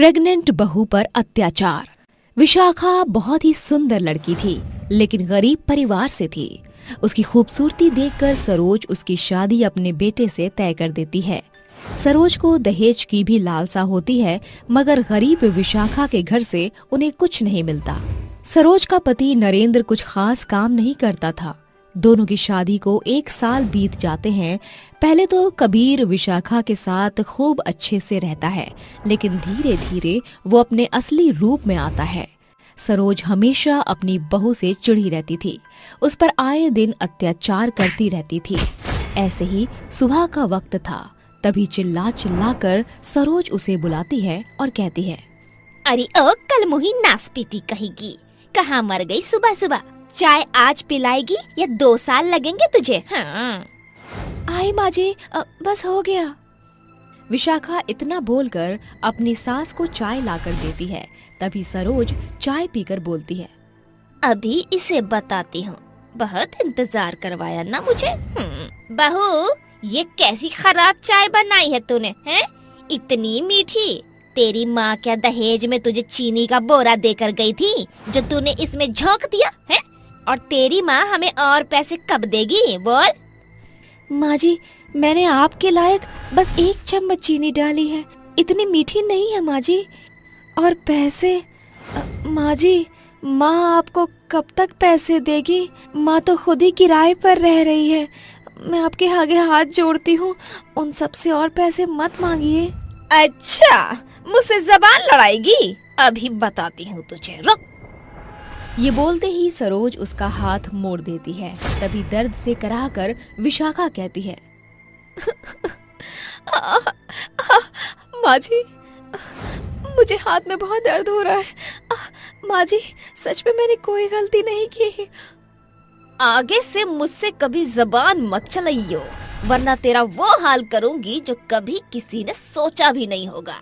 Pregnant बहू पर अत्याचार। विशाखा बहुत ही सुंदर लड़की थी, लेकिन गरीब परिवार से थी। उसकी खूबसूरती देखकर सरोज उसकी शादी अपने बेटे से तय कर देती है। सरोज को दहेज की भी लालसा होती है, मगर गरीब विशाखा के घर से उन्हें कुछ नहीं मिलता। सरोज का पति नरेंद्र कुछ खास काम नहीं करता था। दोनों की शादी को 1 साल बीत जाते हैं। पहले तो कबीर विशाखा के साथ खूब अच्छे से रहता है, लेकिन धीरे धीरे वो अपने असली रूप में आता है। सरोज हमेशा अपनी बहू से चिढ़ी रहती थी, उस पर आए दिन अत्याचार करती रहती थी। ऐसे ही सुबह का वक्त था, तभी चिल्ला चिल्ला कर सरोज उसे बुलाती है और कहती है, अरे ओ कल मुही नास पीटी कहेगी, कहाँ मर गई सुबह सुबह? चाय आज पिलाएगी या 2 साल लगेंगे तुझे? हाँ। आई माँ जी, बस हो गया। विशाखा इतना बोलकर अपनी सास को चाय लाकर देती है। तभी सरोज चाय पीकर बोलती है, अभी इसे बताती हूँ, बहुत इंतजार करवाया ना मुझे। बहू, ये कैसी खराब चाय बनाई है तूने? हैं? इतनी मीठी। तेरी माँ क्या दहेज में तुझे चीनी का बोरा देकर गई थी, जो तूने इसमें झोंक दिया है? और तेरी माँ हमें और पैसे कब देगी? बोल। माँ जी, मैंने आपके लायक बस 1 चम्मच चीनी डाली है, इतनी मीठी नहीं है माँ जी। और पैसे? माँ जी, माँ आपको कब तक पैसे देगी? माँ तो खुद ही किराए पर रह रही है। मैं आपके आगे हाथ जोड़ती हूँ, उन सब से और पैसे मत मांगिए। अच्छा, मुझसे जबान लड़ाएगी? अभी बताती हूँ तुझे, रुक। ये बोलते ही सरोज उसका हाथ मोड़ देती है। तभी दर्द से कराहकर विशाखा कहती है, माँ जी, मुझे हाथ में बहुत दर्द हो रहा है। माँ जी, सच में मैंने कोई गलती नहीं की। आगे से मुझसे कभी जबान मत चलाइयो, वरना तेरा वो हाल करूंगी जो कभी किसी ने सोचा भी नहीं होगा।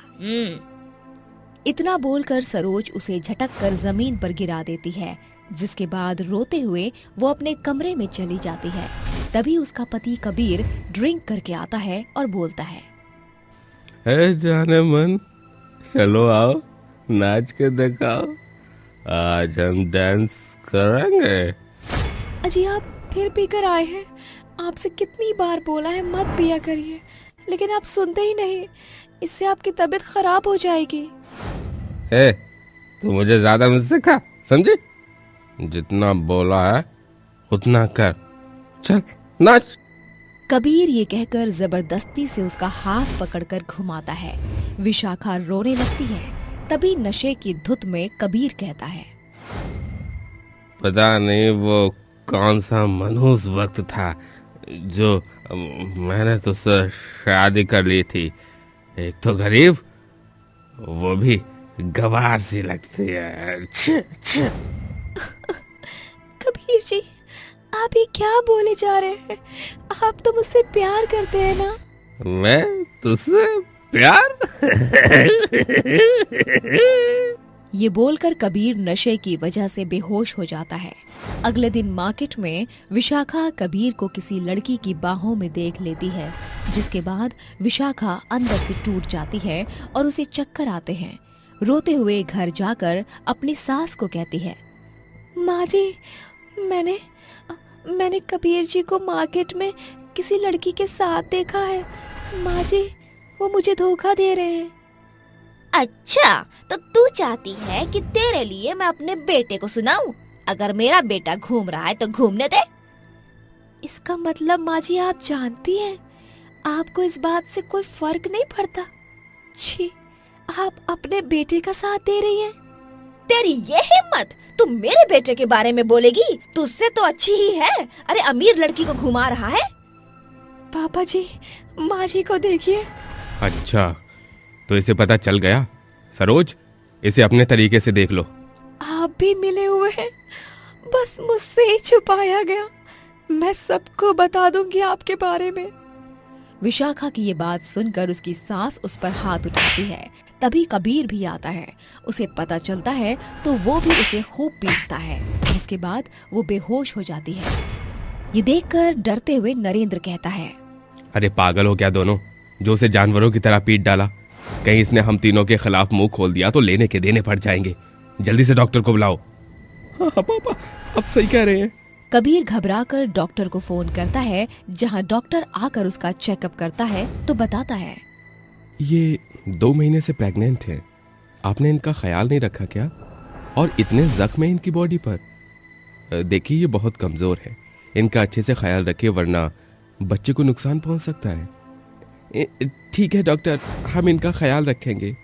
इतना बोलकर सरोज उसे झटक कर जमीन पर गिरा देती है, जिसके बाद रोते हुए वो अपने कमरे में चली जाती है। तभी उसका पति कबीर ड्रिंक करके आता है और बोलता है, जाने मन, चलो आओ, नाच के दिखाओ, आज हम डांस करेंगे। अजी, आप फिर पीकर आए हैं। आपसे कितनी बार बोला है मत पिया करिए, लेकिन आप सुनते ही नहीं। इससे आपकी तबीयत खराब हो जाएगी। तू मुझे ज्यादा मत सिखा, समझी? जितना बोला है उतना कर, चल नाच। कबीर ये कहकर जबरदस्ती से उसका हाथ पकड़कर घुमाता है। विशाखा रोने लगती है। तभी नशे की धुत में कबीर कहता है, पता नहीं वो कौन सा मनहूस वक्त था जो मैंने तुझसे शादी कर ली थी। एक तो गरीब, वो भी गवार सी लगती है। कबीर जी, आप ये क्या बोले जा रहे हैं? आप तो मुझसे प्यार करते हैं ना? मैं तुझसे प्यार? ये बोलकर कबीर नशे की वजह से बेहोश हो जाता है। अगले दिन मार्केट में विशाखा कबीर को किसी लड़की की बाहों में देख लेती है, जिसके बाद विशाखा अंदर से टूट जाती है और उसे चक्कर आते हैं। रोते हुए घर जाकर अपनी सास को कहती है, माँ जी, मैंने कबीर जी को मार्केट में किसी लड़की के साथ देखा है। माँ जी, वो मुझे धोखा दे रहे हैं। अच्छा, तो तू चाहती है कि तेरे लिए मैं अपने बेटे को सुनाऊं? अगर मेरा बेटा घूम रहा है तो घूमने दे। इसका मतलब माँ जी, आप जानती हैं, आपको इस बात से कोई फर्क नहीं पड़ता। छी, आप अपने बेटे का साथ दे रही हैं। तेरी ये हिम्मत, तू मेरे बेटे के बारे में बोलेगी? तुझसे तो अच्छी ही है। अरे अमीर लड़की को घुमा रहा है। पापा जी, माँ जी को देखिए। अच्छा, तो इसे पता चल गया। सरोज, इसे अपने तरीके से देख लो। आप भी मिले हुए हैं, बस मुझसे ही छुपाया गया। मैं सबको बता दूंगी आपके बारे में। विशाखा की ये बात सुनकर उसकी सास उस पर हाथ उठाती है। तभी कबीर भी आता है। उसे पता चलता है तो वो भी उसे खूब पीटता है, जिसके बाद वो बेहोश हो जाती है। ये देखकर डरते हुए नरेंद्र कहता है, अरे पागल हो क्या दोनों, जो उसे जानवरों की तरह पीट डाला। कहीं इसने हम तीनों के खिलाफ मुंह खोल दिया तो लेने के देने पड़ जाएंगे। जल्दी से डॉक्टर को बुलाओ। हाँ पापा, आप सही कह रहे हैं। कबीर घबराकर डॉक्टर को फोन करता है, जहां डॉक्टर आकर उसका चेकअप करता है तो बताता है, ये 2 महीने से प्रेग्नेंट है। आपने इनका ख्याल नहीं रखा क्या? और इतने जख्म है इनकी बॉडी पर। देखिए, ये बहुत कमजोर है, इनका अच्छे से ख्याल रखिए वरना बच्चे को नुकसान पहुंच सकता है। ठीक है डॉक्टर, हम इनका ख्याल रखेंगे।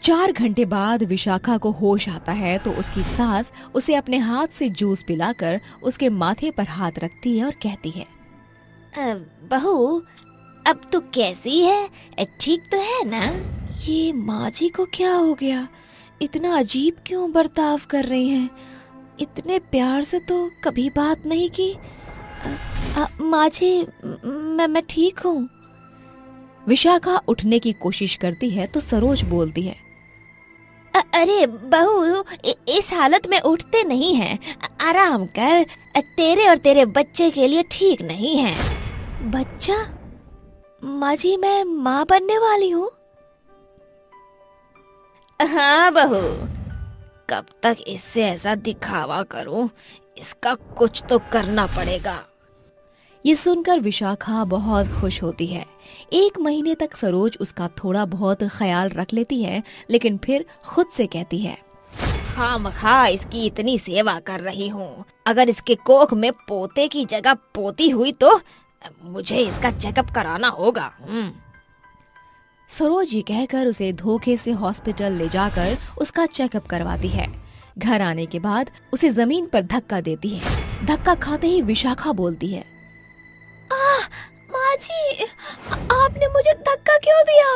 4 घंटे बाद विशाखा को होश आता है तो उसकी सास उसे अपने हाथ से जूस पिलाकर उसके माथे पर हाथ रखती है और कहती है, बहू अब तू कैसी है? ठीक तो है ना? ये माँ जी को क्या हो गया? इतना अजीब क्यों बर्ताव कर रही हैं? इतने प्यार से तो कभी बात नहीं की। माँ जी, मैं ठीक हूँ। विशाखा उठने की कोशिश करती है तो सरोज बोलती है, अरे बहू, इस हालत में उठते नहीं हैं। आराम कर, तेरे और तेरे बच्चे के लिए ठीक नहीं है। बच्चा? माँ जी, मैं माँ बनने वाली हूँ। हाँ बहू, कब तक इससे ऐसा दिखावा करूं? इसका कुछ तो करना पड़ेगा। ये सुनकर विशाखा बहुत खुश होती है। 1 महीने तक सरोज उसका थोड़ा बहुत ख्याल रख लेती है, लेकिन फिर खुद से कहती है, खामखा इसकी इतनी सेवा कर रही हूँ। अगर इसके कोख में पोते की जगह पोती हुई तो मुझे इसका चेकअप कराना होगा। सरोज ये कहकर उसे धोखे से हॉस्पिटल ले जाकर उसका चेकअप करवाती है। घर आने के बाद उसे जमीन पर धक्का देती है। धक्का खाते ही विशाखा बोलती है, माँ जी, आपने मुझे धक्का क्यों दिया?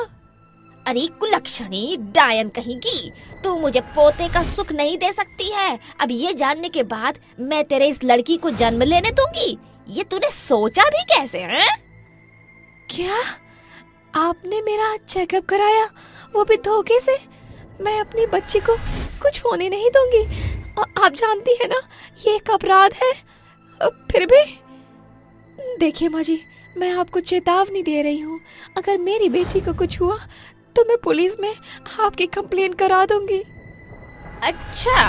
अरे कुलक्षणी डायन कहेगी, तू मुझे पोते का सुख नहीं दे सकती है। अब ये जानने के बाद मैं तेरे इस लड़की को जन्म लेने दूंगी। ये तूने सोचा भी कैसे है? क्या आपने मेरा चेकअप कराया, वो भी धोखे से? मैं अपनी बच्ची को कुछ होने नहीं दूंगी। आप जानती है ना, ये एक अपराध है। फिर भी देखिए माँ जी, मैं आपको चेतावनी दे रही हूँ, अगर मेरी बेटी को कुछ हुआ तो मैं पुलिस में आपकी कंप्लेन करा दूंगी। अच्छा,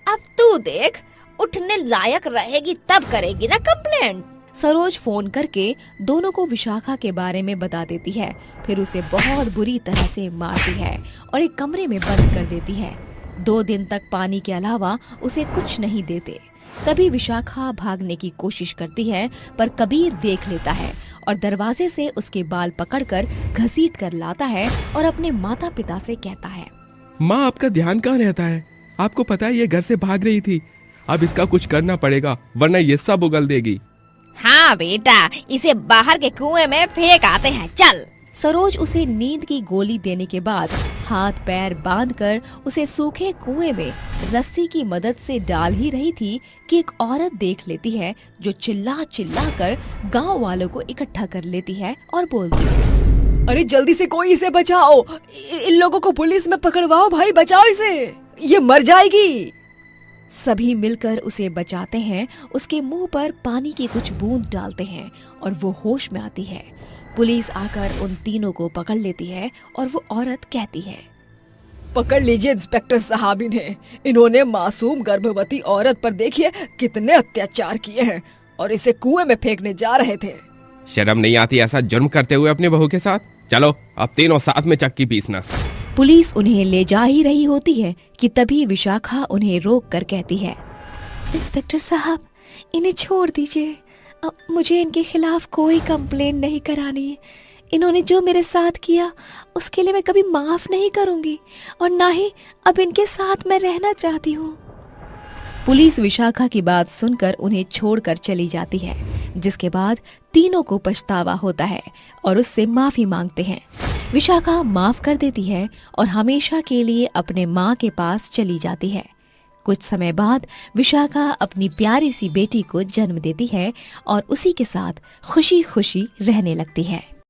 अब तू देख, उठने लायक रहेगी तब करेगी ना कंप्लेंट। सरोज फोन करके दोनों को विशाखा के बारे में बता देती है, फिर उसे बहुत बुरी तरह से मारती है और एक कमरे में बंद कर देती है। 2 दिन तक पानी के अलावा उसे कुछ नहीं देते। तभी विशाखा भागने की कोशिश करती है, पर कबीर देख लेता है और दरवाजे से उसके बाल पकड़कर घसीट कर लाता है और अपने माता पिता से कहता है, माँ, आपका ध्यान कहाँ रहता है? आपको पता है ये घर से भाग रही थी। अब इसका कुछ करना पड़ेगा वरना ये सब उगल देगी। हाँ बेटा, इसे बाहर के कुएं में फेंक आते हैं, चल। सरोज उसे नींद की गोली देने के बाद हाथ पैर बांधकर उसे सूखे कुएं में रस्सी की मदद से डाल ही रही थी कि एक औरत देख लेती है, जो चिल्ला चिल्ला कर गाँव वालों को इकट्ठा कर लेती है और बोलती है, अरे जल्दी से कोई इसे बचाओ, इन लोगों को पुलिस में पकड़वाओ भाई, बचाओ इसे, ये मर जाएगी। सभी मिलकर उसे बचाते हैं। उसके मुंह पर पानी की कुछ बूंद डालते हैं और वो होश में आती है। पुलिस आकर उन तीनों को पकड़ लेती है और वो औरत कहती है, पकड़ लीजिए इंस्पेक्टर साहब इन्हें। इन्होंने मासूम गर्भवती औरत पर देखिए कितने अत्याचार किए हैं और इसे कुएं में फेंकने जा रहे थे। शर्म नहीं आती ऐसा जुर्म करते हुए अपनी बहू के साथ? चलो अब तीनों साथ में चक्की पीसना। पुलिस उन्हें ले जा ही रही होती है कि तभी विशाखा उन्हें रोक कर कहती है, इंस्पेक्टर साहब, इन्हें छोड़ दीजिए। मुझे इनके खिलाफ कोई कंप्लेन नहीं करानी है। इन्होंने जो मेरे साथ किया उसके लिए मैं कभी माफ नहीं करूंगी और ना ही अब इनके साथ मैं रहना चाहती हूँ। पुलिस विशाखा की बात सुनकर उन्हें छोड़कर चली जाती है, जिसके बाद तीनों को पछतावा होता है और उससे माफी मांगते हैं। विशाखा माफ कर देती है और हमेशा के लिए अपने माँ के पास चली जाती है। कुछ समय बाद विशाखा अपनी प्यारी सी बेटी को जन्म देती है और उसी के साथ खुशी खुशी रहने लगती है।